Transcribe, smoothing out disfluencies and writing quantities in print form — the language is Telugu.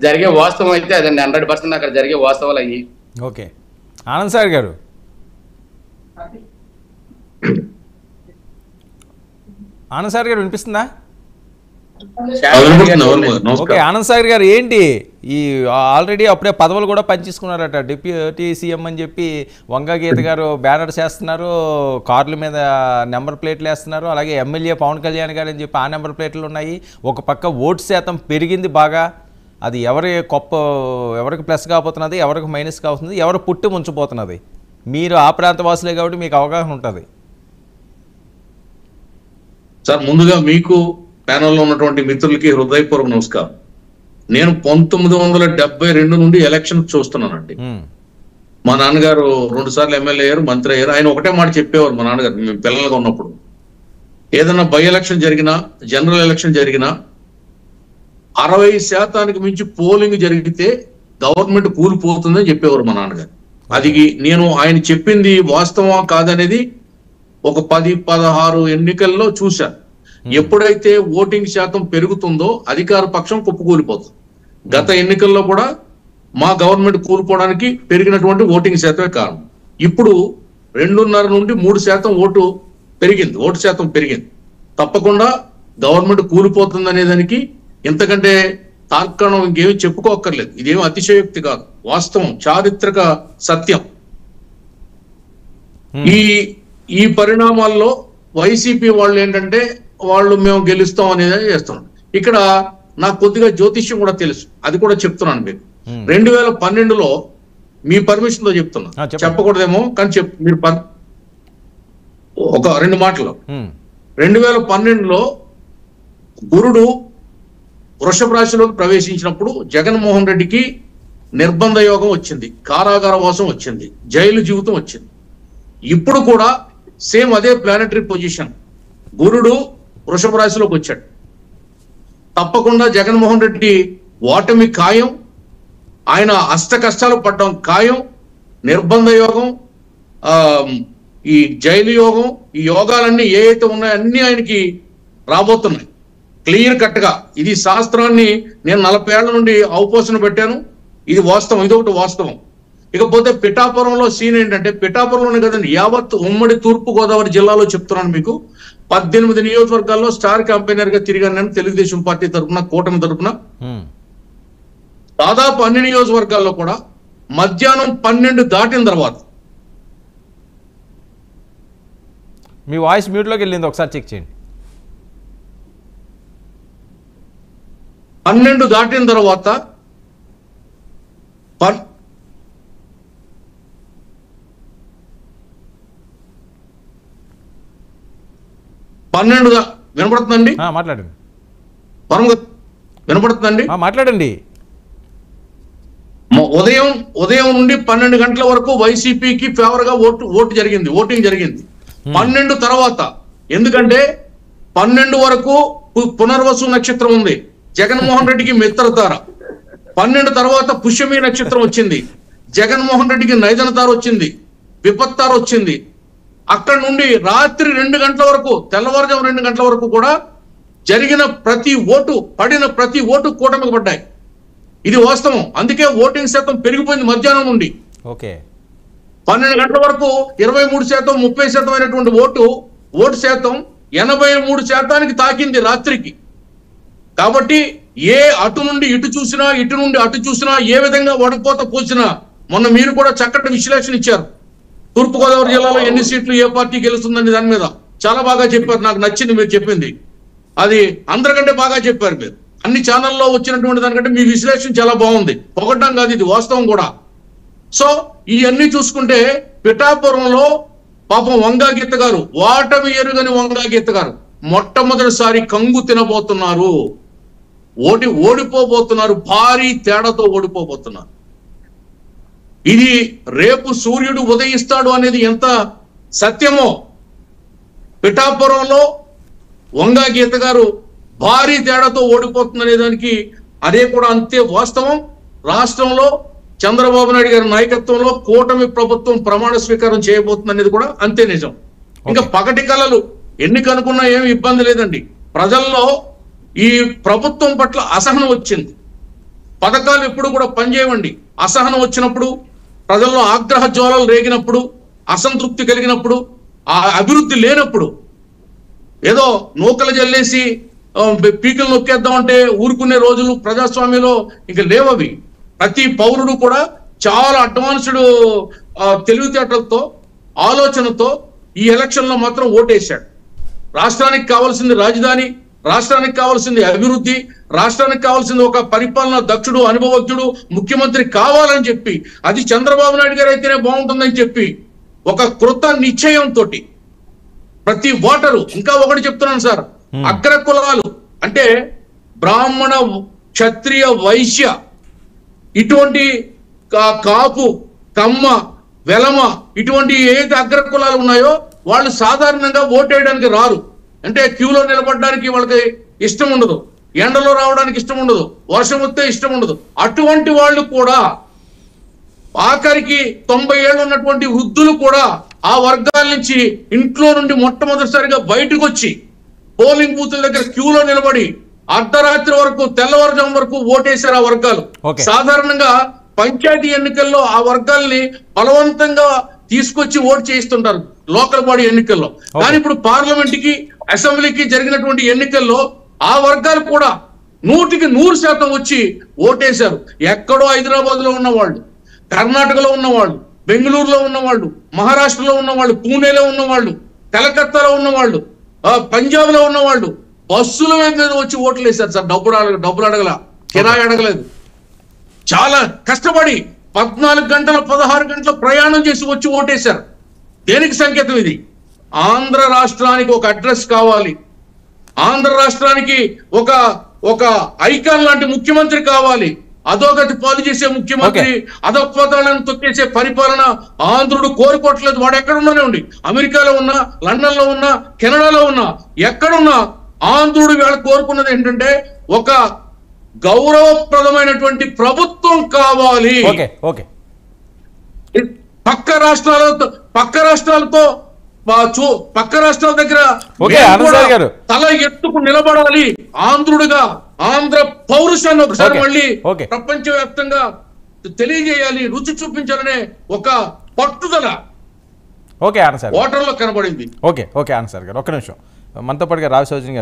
జరిగే వాస్తవం అయితే అదండి 100% అక్కడ జరిగే వాస్తవాలు అయ్యి. ఓకే, ఆనంద్ సార్ గారు వినిపిస్తుందా? ఓకే, ఆనంద్ సాగర్ గారు ఏంటి ఈ ఆల్రెడీ అప్పుడే పదవులు కూడా పనిచేసుకున్నారట, డిప్యూటీ సీఎం అని చెప్పి వంగా గీత గారు బ్యానర్స్ వేస్తున్నారు, కార్ల మీద నెంబర్ ప్లేట్లు వేస్తున్నారు, అలాగే ఎమ్మెల్యే పవన్ కళ్యాణ్ గారు అని చెప్పి ఆ నెంబర్ ప్లేట్లు ఉన్నాయి. ఒక పక్క ఓటు శాతం పెరిగింది బాగా, అది ఎవరికి ప్లస్ కాబోతున్నది, ఎవరికి మైనస్ కాబోతుంది, ఎవరు పుట్టి ముంచిపోతున్నది? మీరు ఆ ప్రాంత వాసులే కాబట్టి మీకు అవగాహన ఉంటుంది. సార్, ముందుగా మీకు ప్యానల్లో ఉన్నటువంటి మిత్రులకి హృదయపూర్వక నమస్కారం. నేను 1972 నుండి ఎలక్షన్ చూస్తున్నానండి. మా నాన్నగారు 2 సార్లు ఎమ్మెల్యే అయ్యారు, మంత్రి అయ్యారు. ఆయన ఒకటే మాట చెప్పేవారు మా నాన్నగారు, మేము పిల్లలుగా ఉన్నప్పుడు, ఏదైనా బై ఎలక్షన్ జరిగినా, జనరల్ ఎలక్షన్ జరిగినా 60% మించి పోలింగ్ జరిగితే గవర్నమెంట్ కూలిపోతుందని చెప్పేవారు మా నాన్నగారు. అది నేను ఆయన చెప్పింది వాస్తవం కాదనేది ఒక 10-16 ఎన్నికల్లో చూశాను. ఎప్పుడైతే ఓటింగ్ శాతం పెరుగుతుందో అధికార పక్షం కుప్పకూలిపోతుంది. గత ఎన్నికల్లో కూడా మా గవర్నమెంట్ కూలిపోవడానికి పెరిగినటువంటి ఓటింగ్ శాతమే కారణం. ఇప్పుడు 2.5 నుండి 3% ఓటు శాతం పెరిగింది. తప్పకుండా గవర్నమెంట్ కూలిపోతుంది అనేదానికి ఇంతకంటే తార్కాణం ఇంకేమీ చెప్పుకోక్కర్లేదు. ఇదేమీ అతిశయోక్తి కాదు, వాస్తవం, చారిత్రక సత్యం. ఈ పరిణామాల్లో వైసీపీ వాళ్ళు ఏంటంటే వాళ్ళు మేము గెలుస్తాం అనేది చేస్తున్నాం. ఇక్కడ నాకు కొద్దిగా జ్యోతిష్యం కూడా తెలుసు, అది కూడా చెప్తున్నాను మీకు. 2012లో మీ పర్మిషన్ తో చెప్తున్నా, చెప్పకూడదేమో కానీ మీరు ఒక 2 మాటలు. 2012లో గురుడు వృషభ రాశిలోకి ప్రవేశించినప్పుడు జగన్మోహన్ రెడ్డికి నిర్బంధ యోగం వచ్చింది, కారాగార వాసం వచ్చింది, జైలు జీవితం వచ్చింది. ఇప్పుడు కూడా సేమ్ అదే ప్లానటరీ పొజిషన్, గురుడు వృషభ రాశిలోకి వచ్చాడు. తప్పకుండా జగన్మోహన్ రెడ్డి ఓటమి ఖాయం, ఆయన అష్ట కష్టాలు పడ్డం ఖాయం. నిర్బంధ యోగం, ఈ జైలు యోగం, ఈ యోగాలన్నీ ఏవైతే ఉన్నాయో అన్ని ఆయనకి రాబోతున్నాయి క్లియర్ కట్ గా. ఇది శాస్త్రాన్ని నేను 40 ఏళ్ల నుండి అవపోసన పెట్టాను, ఇది వాస్తవం, ఇదొకటి వాస్తవం. ఇకపోతే పిఠాపురంలో సీన్ ఏంటంటే, పిఠాపురంలోనే కదండి యావత్ ఉమ్మడి తూర్పు గోదావరి జిల్లాలో చెప్తున్నాను మీకు, 18 నియోజకవర్గాల్లో స్టార్ క్యాంపెయినర్ గా తిరిగాను నేను తెలుగుదేశం పార్టీ తరఫున, కూటమి తరఫున. దాదాపు అన్ని నియోజకవర్గాల్లో కూడా మధ్యాహ్నం 12 దాటిన తర్వాత, మీ వాయిస్ మ్యూట్ లోకి వెళ్ళింది, ఒకసారి చెక్ చేయండి. 12 దాటిన తర్వాత 12 వినపడుతుందండి? మాట్లాడండి. వినపడుతుందండి? మాట్లాడండి. ఉదయం నుండి 12 గంటల వరకు వైసీపీకి ఫేవర్ గా ఓటింగ్ జరిగింది. 12 తర్వాత, ఎందుకంటే 12 వరకు పునర్వసు నక్షత్రం ఉంది, జగన్మోహన్ రెడ్డికి మిత్రతార. 12 తర్వాత పుష్యమి నక్షత్రం వచ్చింది, జగన్మోహన్ రెడ్డికి నైదనతార వచ్చింది, విపత్తార వచ్చింది. అక్కడ నుండి రాత్రి 2 గంటల వరకు, తెల్లవారుజాము 2 గంటల వరకు కూడా జరిగిన పడిన ప్రతి ఓటు కూటమికి పడ్డాయి. ఇది వాస్తవం. అందుకే ఓటింగ్ శాతం పెరిగిపోయింది మధ్యాహ్నం నుండి. 12 గంటల వరకు 23%, 30% అయినటువంటి ఓటు శాతం 83% తాకింది రాత్రికి. కాబట్టి అటు నుండి ఇటు చూసినా, ఇటు నుండి అటు చూసినా, ఏ విధంగా వడపోత పోసినా, మొన్న మీరు కూడా చక్కటి విశ్లేషణ ఇచ్చారు. తూర్పుగోదావరి జిల్లాలో ఎన్ని సీట్లు ఏ పార్టీ గెలుస్తుందని దాని మీద చాలా బాగా చెప్పారు. నాకు నచ్చింది మీరు చెప్పింది, అది అందరికంటే బాగా చెప్పారు మీరు. అన్ని ఛానల్లో వచ్చినటువంటి దానికంటే మీ విశ్లేషణ చాలా బాగుంది, పొగడ్డం కాదు, ఇది వాస్తవం కూడా. సో ఇవన్నీ చూసుకుంటే పిఠాపురంలో పాపం వంగా గీత గారు, ఓటమి ఎరుగని వంగా గీత గారు మొట్టమొదటిసారి కంగు తినబోతున్నారు, ఓడిపోబోతున్నారు, భారీ తేడాతో ఓడిపోబోతున్నారు. ఇది రేపు సూర్యుడు ఉదయిస్తాడు అనేది ఎంత సత్యమో, పిఠాపురంలో వంగా గీత గారు భారీ తేడాతో ఓడిపోతుందనే దానికి అదే కూడా అంతే వాస్తవం. రాష్ట్రంలో చంద్రబాబు నాయుడు గారి నాయకత్వంలో కూటమి ప్రభుత్వం ప్రమాణ స్వీకారం చేయబోతుంది అనేది కూడా అంతే నిజం. ఇంకా పగటి కళలు ఎన్నిక అనుకున్నా ఏమి ఇబ్బంది లేదండి. ప్రజల్లో ఈ ప్రభుత్వం పట్ల అసహనం వచ్చింది. పథకాలు ఎప్పుడు కూడా పనిచేయవండి. అసహనం వచ్చినప్పుడు, ప్రజల్లో ఆగ్రహ జ్వాలలు రేగినప్పుడు, అసంతృప్తి కలిగినప్పుడు, ఆ అభివృద్ధి లేనప్పుడు ఏదో నూకలు జల్లేసి పీకలు నొక్కేద్దామంటే ఊరుకునే రోజులు ప్రజాస్వామ్యంలో ఇంక లేవవి. ప్రతి పౌరుడు కూడా చాలా అడ్వాన్స్డ్ తెలివితేటలతో, ఆలోచనతో ఈ ఎలక్షన్ లో మాత్రం ఓటేశాడు. రాష్ట్రానికి కావాల్సింది రాజధాని, రాష్ట్రానికి కావాల్సింది అభివృద్ధి, రాష్ట్రానికి కావాల్సింది ఒక పరిపాలన దక్షుడు, అనుభవజ్ఞుడు ముఖ్యమంత్రి కావాలని చెప్పి, అది చంద్రబాబు నాయుడు గారు అయితేనే బాగుంటుందని చెప్పి ఒక కృత నిశ్చయంతో ప్రతి ఓటరు, ఇంకా ఒకటి చెప్తున్నాను సార్, అగ్ర కులాలు అంటే బ్రాహ్మణ, క్షత్రియ, వైశ్య, ఇటువంటి కాపు, కమ్మ, వెలమ, ఇటువంటి ఏదైతే అగ్ర కులాలు ఉన్నాయో వాళ్ళు సాధారణంగా ఓటేయడానికి రారు. అంటే క్యూలో నిలబడడానికి వాళ్ళకి ఇష్టం ఉండదు, ఎండలో రావడానికి ఇష్టం ఉండదు, వర్షం వస్తే ఇష్టం ఉండదు. అటువంటి వాళ్ళు కూడా, ఆఖరికి 90 ఏళ్ళు ఉన్నటువంటి వృద్ధులు కూడా ఆ వర్గాల నుంచి ఇంట్లో నుండి మొట్టమొదటిసారిగా బయటకు వచ్చి పోలింగ్ బూతుల దగ్గర క్యూలో నిలబడి అర్ధరాత్రి వరకు, తెల్లవారుజాము వరకు ఓటేశారు ఆ వర్గాలు. సాధారణంగా పంచాయతీ ఎన్నికల్లో ఆ వర్గాల్ని బలవంతంగా తీసుకొచ్చి ఓటు చేయిస్తుంటారు లోకల్ బాడీ ఎన్నికల్లో. కానీ ఇప్పుడు పార్లమెంట్ కి, అసెంబ్లీకి జరిగినటువంటి ఎన్నికల్లో ఆ వర్గాలు కూడా 100% వచ్చి ఓటేశారు. ఎక్కడో హైదరాబాద్ లో ఉన్నవాళ్ళు, కర్ణాటకలో ఉన్నవాళ్ళు, బెంగళూరులో ఉన్నవాళ్ళు, మహారాష్ట్రలో ఉన్నవాళ్ళు, పూణేలో ఉన్నవాళ్ళు, కలకత్తాలో ఉన్నవాళ్ళు, పంజాబ్ లో ఉన్నవాళ్ళు బస్సుల మీద వచ్చి ఓట్లు వేశారు సార్. డబ్బులు అడగల, కిరాయి అడగలేదు. చాలా కష్టపడి 14 గంటలు 16 గంటలు ప్రయాణం చేసి వచ్చి ఓటేశారు. దేనికి సంకేతం ఇది? ఆంధ్ర రాష్ట్రానికి ఒక అడ్రస్ కావాలి, ఆంధ్ర రాష్ట్రానికి ఒక ఐకాన్ లాంటి ముఖ్యమంత్రి కావాలి. అధోగతి పాలు చేసే ముఖ్యమంత్రి, అధోపతాలను తొక్కేసే పరిపాలన ఆంధ్రుడు కోరుకోవట్లేదు. వాడు ఎక్కడున్నానే ఉండి, అమెరికాలో ఉన్నా, లండన్ లో ఉన్నా, కెనడాలో ఉన్నా, ఎక్కడున్నా ఆంధ్రుడు వేళ కోరుకున్నది ఏంటంటే ఒక గౌరవప్రదమైనటువంటి ప్రభుత్వం కావాలి. పక్క రాష్ట్రాలతో పక్క రాష్ట్రాల దగ్గర తల ఎత్తుకు నిలబడాలి. ఆంధ్రుడిగా ఆంధ్ర పౌరుషాన్ని ఒకసారి మళ్ళీ ప్రపంచవ్యాప్తంగా తెలియజేయాలి, రుచి చూపించాలనే ఒక పట్టుదల ఓటర్లో కనబడింది. ఓకే ఆనంద్ సార్ గారు, ఒక్క నిమిషం మనతో పాటుగా రావి సౌజన్య